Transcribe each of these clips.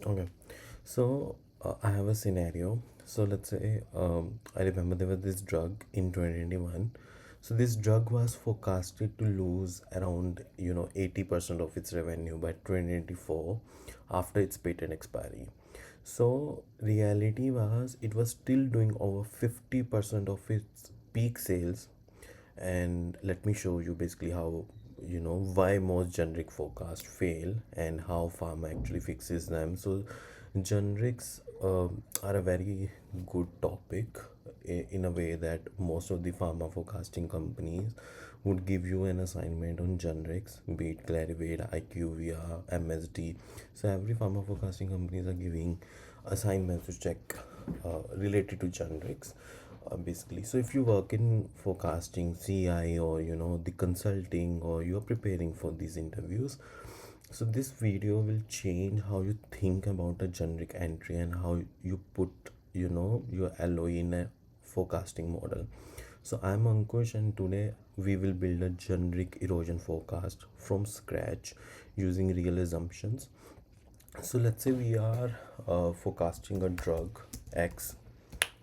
Okay, so I have a scenario. So let's say I remember there was this drug in 2021. So this drug was forecasted to lose around 80% of its revenue by 2024 after its patent expiry. So reality was it was still doing over 50% of its peak sales. And let me show you basically how why most generic forecasts fail and how pharma actually fixes them. So generics are a very good topic in a way that most of the pharma forecasting companies would give you an assignment on generics, be it Clarivate, IQVIA, MSD. So every pharma forecasting companies are giving assignments to check related to generics, basically. So if you work in forecasting, CI, or the consulting, or you're preparing for these interviews, so this video will change how you think about a generic entry and how you put your LoE in a forecasting model. So I'm Ankush, and today we will build a generic erosion forecast from scratch using real assumptions. So let's say we are forecasting a drug X,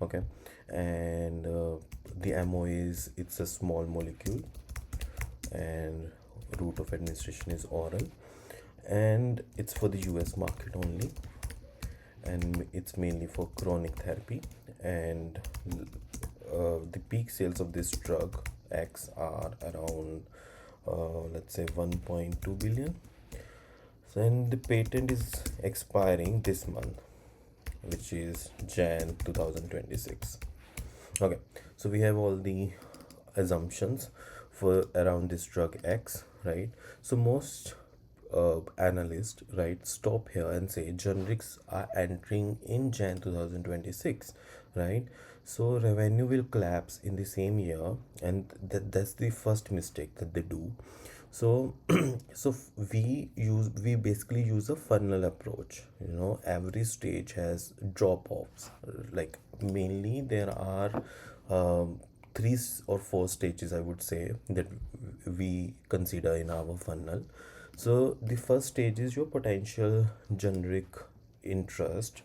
okay, and the MO is it's a small molecule, and route of administration is oral, and it's for the US market only, and it's mainly for chronic therapy. And the peak sales of this drug X are around let's say 1.2 billion. So, and the patent is expiring this month, which is Jan 2026. Okay, so we have all the assumptions for around this drug X, right? So most analysts, right, stop here and say generics are entering in Jan 2026, right? So revenue will collapse in the same year, and that's the first mistake that they do. So we basically use a funnel approach. Every stage has drop offs. Like mainly there are three or four stages, I would say, that we consider in our funnel. So the first stage is your potential generic interest,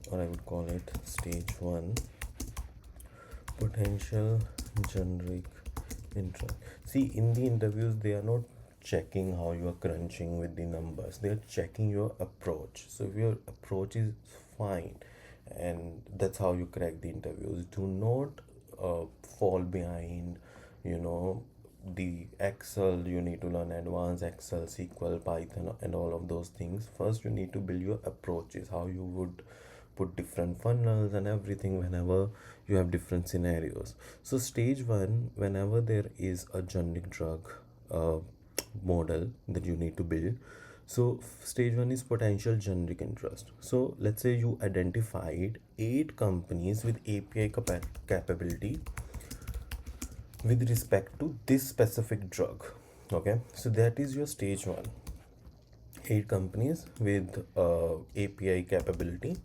or I would call it stage one, potential generic interest. See, in the interviews, they are not checking how you are crunching with the numbers, they are checking your approach. So if your approach is fine, and that's how you crack the interviews. Do not fall behind, you know the Excel. You need to learn advanced Excel, SQL, Python, and all of those things. First you need to build your approaches, how you would put different funnels and everything whenever you have different scenarios. So stage one, whenever there is a generic drug model that you need to build. So stage one is potential generic interest. So let's say you identified 8 companies with API capability with respect to this specific drug. Okay, so that is your stage one. 8 companies with API capability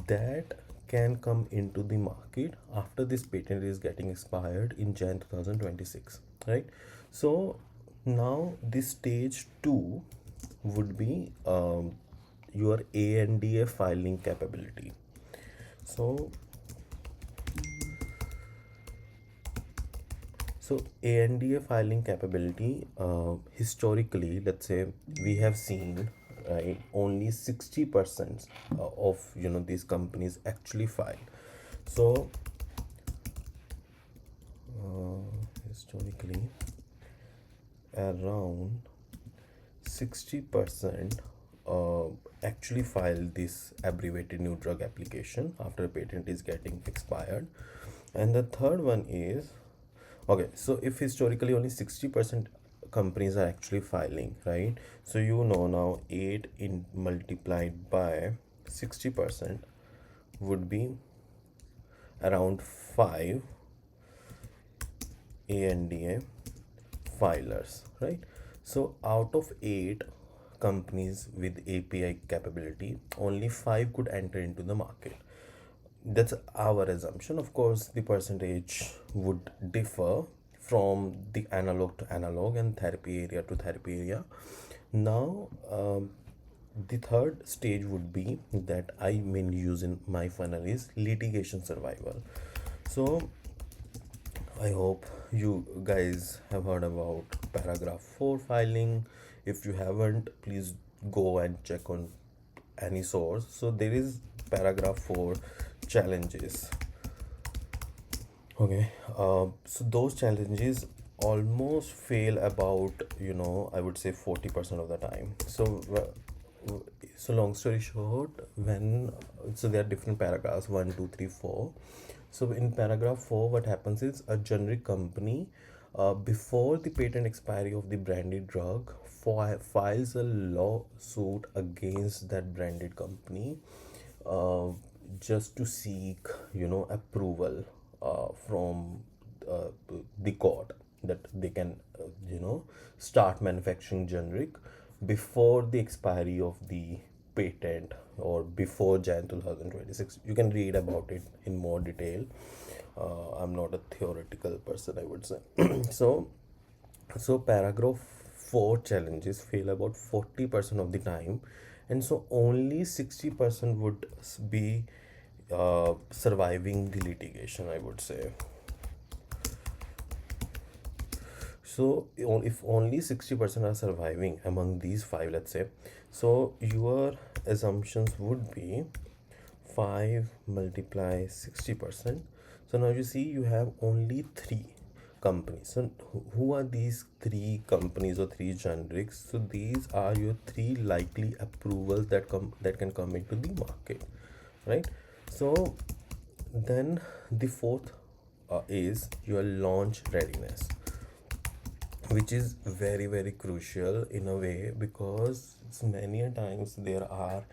that can come into the market after this patent is getting expired in Jan 2026, right? So now this stage 2 would be your ANDA filing capability. So ANDA filing capability, historically, let's say we have seen, right, only 60% of these companies actually file. So historically, around 60% actually file this abbreviated new drug application after a patent is getting expired. And the third one is, okay, so if historically only 60% companies are actually filing, right? So now 8 in multiplied by 60% would be around 5 ANDA filers, right? So out of 8 companies with API capability, only 5 could enter into the market. That's our assumption. Of course, the percentage would differ from the analog to analog and therapy area to therapy area. Now, the third stage would be that I mainly use in my funnel is litigation survival. So I hope you guys have heard about paragraph 4 filing. If you haven't, please go and check on any source. So there is paragraph 4 challenges. Okay, so those challenges almost fail about, I would say 40% of the time. So long story short, there are different paragraphs, one, two, three, four. So in paragraph 4, what happens is a generic company, before the patent expiry of the branded drug, files a lawsuit against that branded company, uh, just to seek, approval from uh, the court that they can, start manufacturing generic before the expiry of the patent or before Jan 2026. You can read about it in more detail. I'm not a theoretical person, I would say. so so paragraph 4 challenges fail about 40% of the time, and so only 60% would be surviving the litigation, I would say. So if only 60% are surviving among these five, let's say, so your assumptions would be 5 multiply 60%. So now you see you have only three companies. So who are these three companies or three generics? So these are your three likely approvals that can come into the market, right? So then the fourth is your launch readiness, which is very very crucial in a way, because many a times there are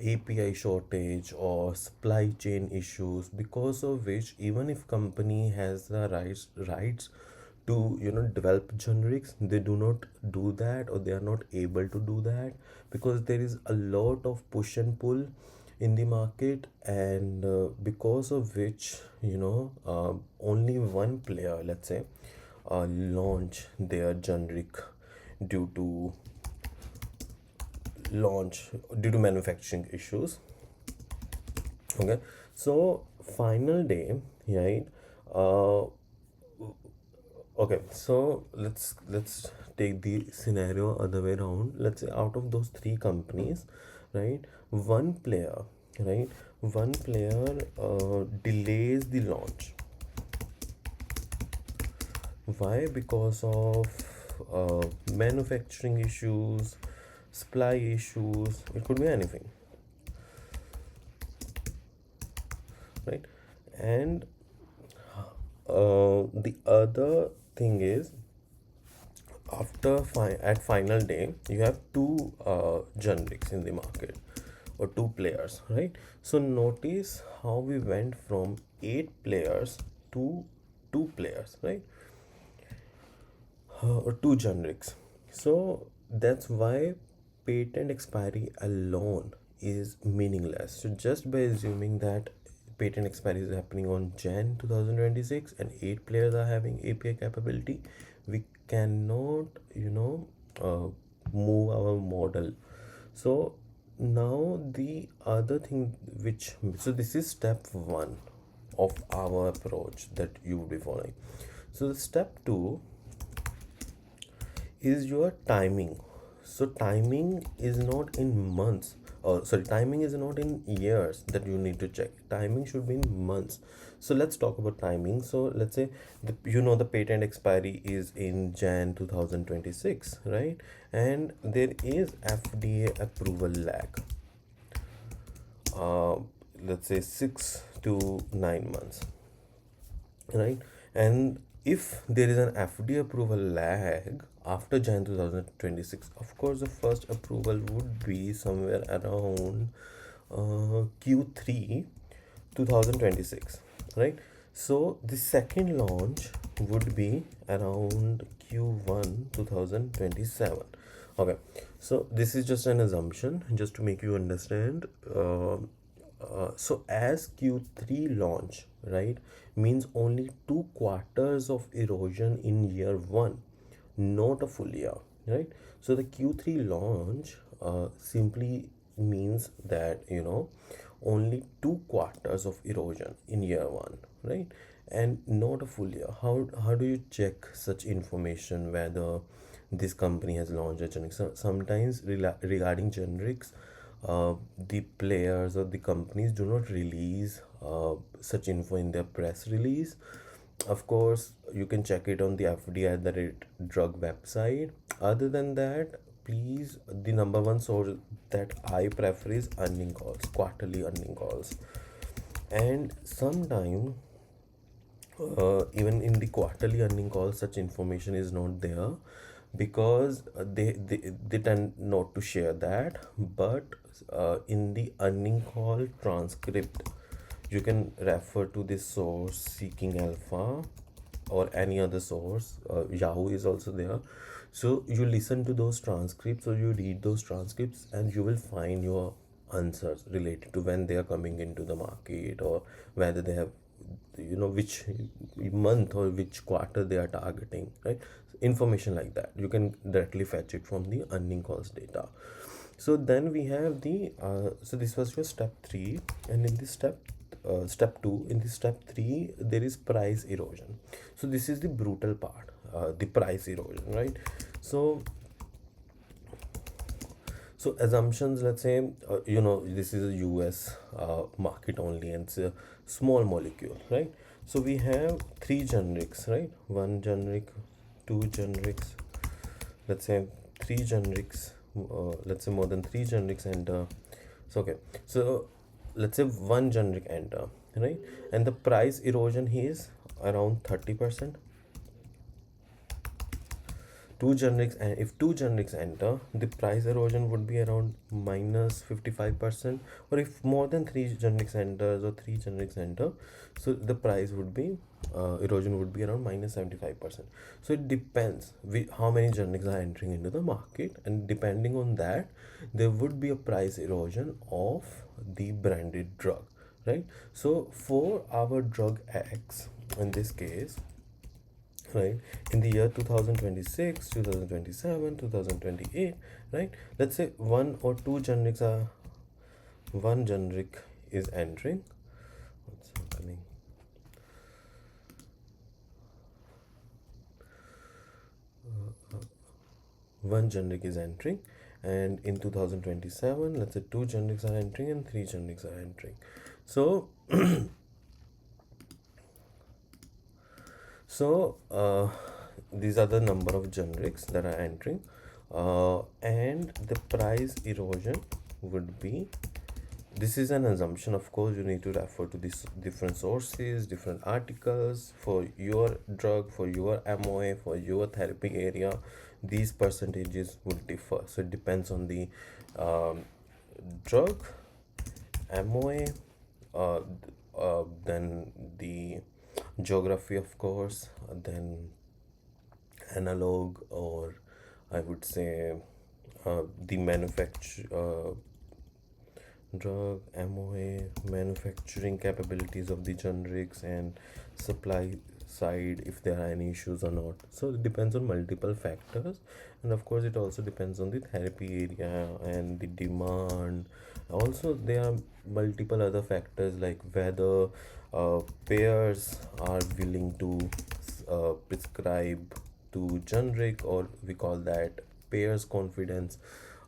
API shortage or supply chain issues, because of which even if company has the rights to develop generics, they do not do that, or they are not able to do that, because there is a lot of push and pull in the market, and because of which only one player, let's say, launch their generic due to due to manufacturing issues. Okay, so final day, right? uh, okay, so let's take the scenario other way around. Let's say out of those three companies, right, right one player delays the launch. Why? Because of manufacturing issues, supply issues, it could be anything, right? And the other thing is, at final day, you have two generics in the market, or two players, right? So notice how we went from eight players to two players, right? Or two generics. So that's why patent expiry alone is meaningless. So just by assuming that patent expiry is happening on Jan 2026 and eight players are having API capability, we cannot, uh, move our model. So now the other thing so this is step one of our approach that you will be following. So the step two is your timing. So timing is not in months, or sorry, timing is not in years that you need to check. Timing should be in months. So let's talk about timing. So let's say the patent expiry is in Jan 2026, right? And there is FDA approval lag, uh, let's say 6 to 9 months, right? And if there is an FDA approval lag after Jan 2026, of course the first approval would be somewhere around Q3 2026, right? So the second launch would be around Q1 2027. Okay, so this is just an assumption just to make you understand. So as Q3 launch, right, means only 2 quarters of erosion in year one, not a full year, right? So the Q3 launch simply means that only 2 quarters of erosion in year one, right? And not a full year. How do you check such information whether this company has launched a generic? So sometimes regarding generics, the players or the companies do not release such info in their press release. Of course, you can check it on the FDA at the drug website. Other than that, please, the number one source that I prefer is earning calls, quarterly earning calls. And sometime, even in the quarterly earning calls, such information is not there because they tend not to share that. But in the earning call transcript, you can refer to this source, Seeking Alpha, or any other source. Yahoo is also there. So you listen to those transcripts or you read those transcripts, and you will find your answers related to when they are coming into the market, or whether they have, which month or which quarter they are targeting, right? Information like that you can directly fetch it from the earning calls data. So then we have the so this was your step 3, and in this step 2, in this step 3 there is price erosion. So this is the brutal part, the price erosion, right? So assumptions, let's say, this is a US market only, and it's a small molecule, right? So we have 3 generics, right? One generic, 2 generics, let's say 3 generics, let's say more than 3 generics enter. So okay, so let's say one generic enter, right? And the price erosion here is around 30%. Two generics, and if 2 generics enter, the price erosion would be around minus 55%. Or if more than 3 generics enters or 3 generics enter, so the price would be erosion would be around minus 75%. So it depends how many generics are entering into the market, and depending on that, there would be a price erosion of the branded drug, right? So for our drug X, in this case, right, in the year 2026, 2027, 2028, right, let's say one generic is entering. What's happening? One generic is entering, and in 2027, let's say 2 generics are entering and 3 generics are entering. So these are the number of generics that are entering, and the price erosion would be, this is an assumption, of course. You need to refer to these different sources, different articles for your drug, for your MOA, for your therapy area. These percentages will differ, so it depends on the drug, MOA, then the geography, of course, then analog, or I would say the drug, MOA, manufacturing capabilities of the generics, and supply side, if there are any issues or not. So it depends on multiple factors, and of course it also depends on the therapy area and the demand. Also there are multiple other factors, like whether payers are willing to prescribe to generic, or we call that payers confidence,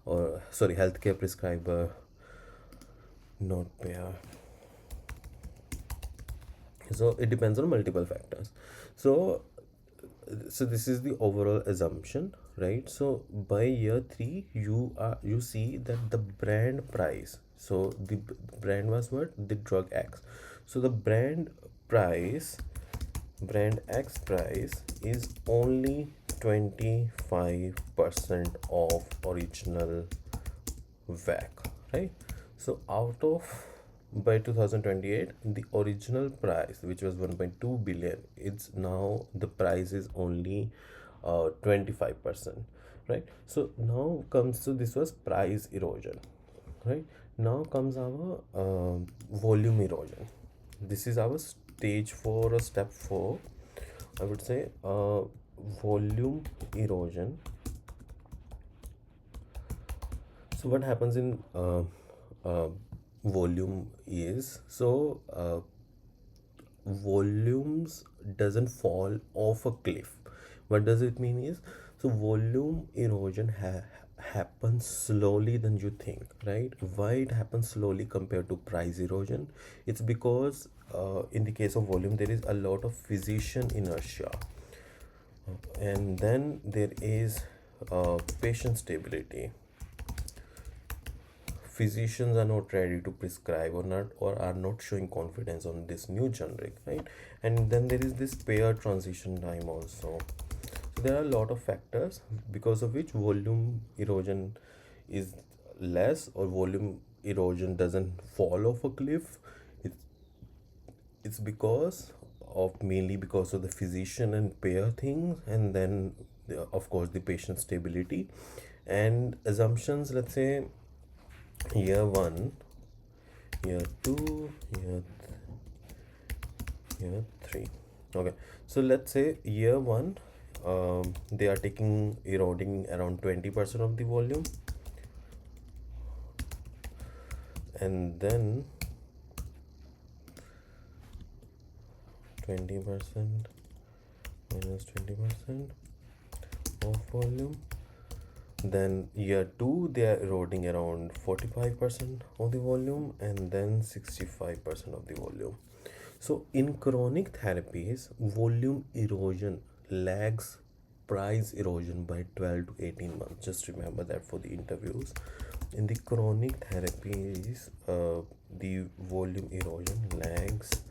or sorry, healthcare prescriber, not payer. So it depends on multiple factors. So so this is the overall assumption, right? So by year 3, you see that the brand price, so the brand was what, the drug X. So the brand X price is only 25% of original WAC, right? So out of, by 2028, the original price, which was 1.2 billion, it's now the price is only 25%, right? So now comes to, this was price erosion, right? Now comes our volume erosion. This is our stage 4 or step 4, I would say. Volume erosion So what happens in uh, volume is, volumes doesn't fall off a cliff. What does it mean is, so volume erosion happens slowly than you think, right? Why it happens slowly compared to price erosion? It's because in the case of volume there is a lot of physician inertia, and then there is patient stability. Physicians are not ready to prescribe or not, or are not showing confidence on this new generic, right? And then there is this payer transition time also. So there are a lot of factors because of which volume erosion is less, or volume erosion doesn't fall off a cliff. It's because of, mainly because of the physician and payer things, and then of course the patient stability and assumptions. Let's say year one, year two, year three. Okay, so let's say year one, they are taking eroding around 20% of the volume, and then 20% minus 20% of volume. Then year two, they are eroding around 45% of the volume, and then 65% of the volume. So in chronic therapies, volume erosion lags price erosion by 12 to 18 months. Just remember that for the interviews. In the chronic therapies, the volume erosion lags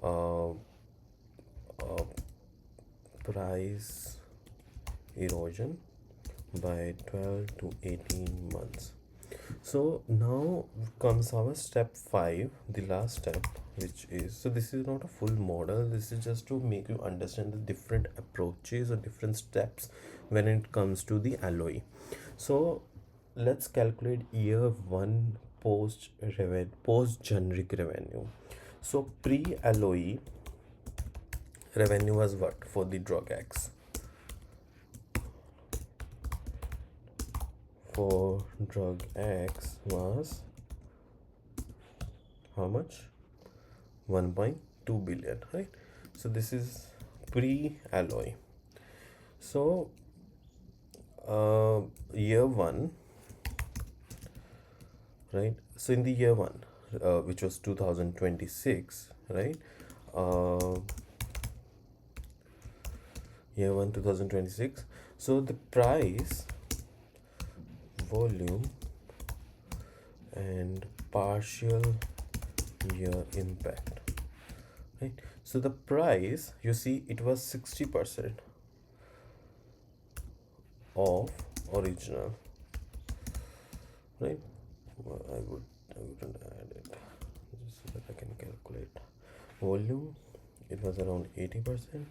uh, uh, price erosion by 12 to 18 months. So now comes our step 5, the last step, which is, so this is not a full model, this is just to make you understand the different approaches or different steps when it comes to the LoE. So let's calculate year 1 post generic revenue. So pre LoE revenue was what for the drug X? For drug X was how much? 1.2 billion, right? So this is pre alloy. So year one, right? So in the year one, which was 2026, right? uh, year one 2026, so the price, volume, and partial year impact, right? So the price, you see, it was 60% of original, right? Well, I wouldn't add it just so that I can calculate. Volume, it was around 80%,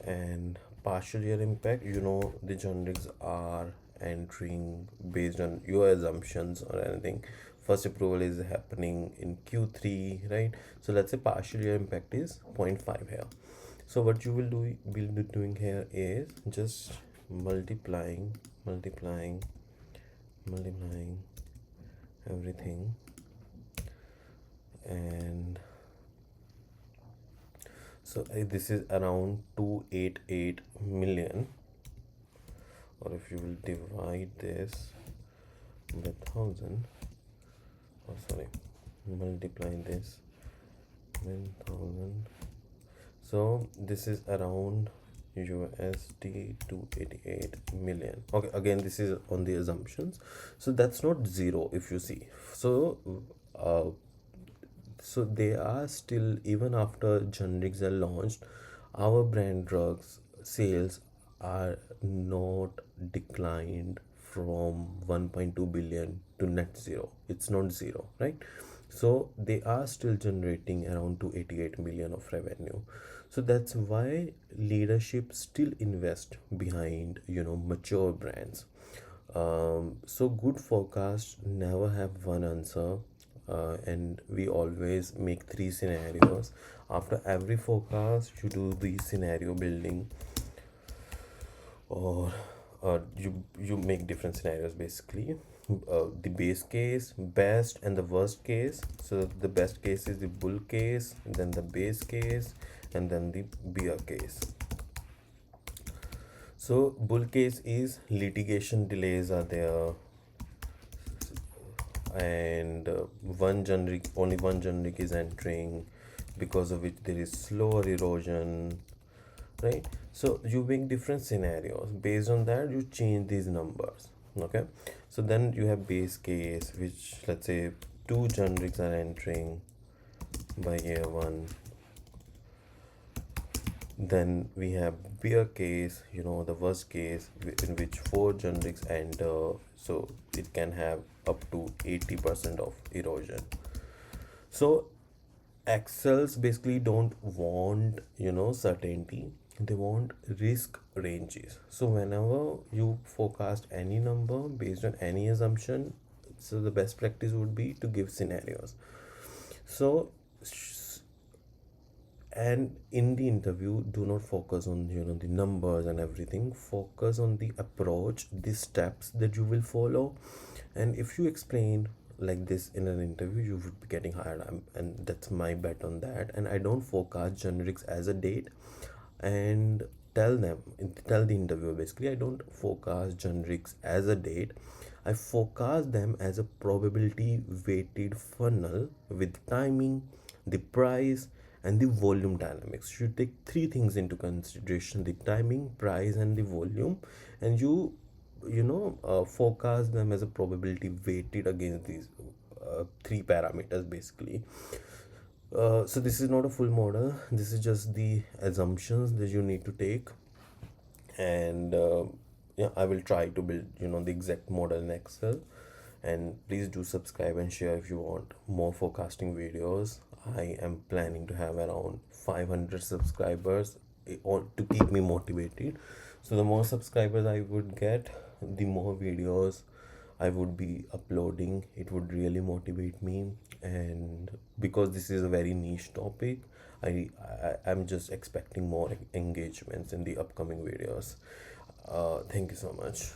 and partial year impact, you know, the generics are entering based on your assumptions or anything. First approval is happening in Q3, right? So let's say partial year impact is 0.5 here. So what you will be doing here is just multiplying everything, and so this is around 288 million, or if you will divide this by 1000, or sorry, multiply this by 1000, so this is around USD 288 million. Okay, again this is on the assumptions, so that's not zero if you see. So uh, so they are still, even after generics are launched, our brand drugs sales are not declined from 1.2 billion to net zero. It's not zero, right? So they are still generating around 288 million of revenue. So that's why leadership still invest behind, mature brands. So good forecasts never have one answer, and we always make three scenarios. After every forecast, you do the scenario building, or you make different scenarios basically. the base case, best, and the worst case. So the best case is the bull case, then the base case, and then the bear case. So bull case is litigation delays are there, and only one generic is entering, because of which there is slower erosion, right? So you make different scenarios, based on that you change these numbers. Okay, so then you have base case, which, let's say, two generics are entering by year one. Then we have bear case, the worst case, in which four generics enter, so it can have up to 80% of erosion. So Excels basically don't want, certainty. They want risk ranges. So whenever you forecast any number based on any assumption, so the best practice would be to give scenarios. So and in the interview, do not focus on the numbers and everything. Focus on the approach, the steps that you will follow. And if you explain like this in an interview, you would be getting hired. And that's my bet on that. And I don't forecast generics as a date. And tell the interviewer, basically, I don't forecast generics as a date. I forecast them as a probability weighted funnel with timing, the price, and the volume dynamics. You take three things into consideration: the timing, price, and the volume. And you forecast them as a probability weighted against these three parameters, basically. So this is not a full model. This is just the assumptions that you need to take. And yeah, I will try to build the exact model in Excel. And please do subscribe and share if you want more forecasting videos. I am planning to have around 500 subscribers, to keep me motivated. So the more subscribers I would get, the more videos I would be uploading. It would really motivate me. And because this is a very niche topic, I'm just expecting more engagements in the upcoming videos. Thank you so much.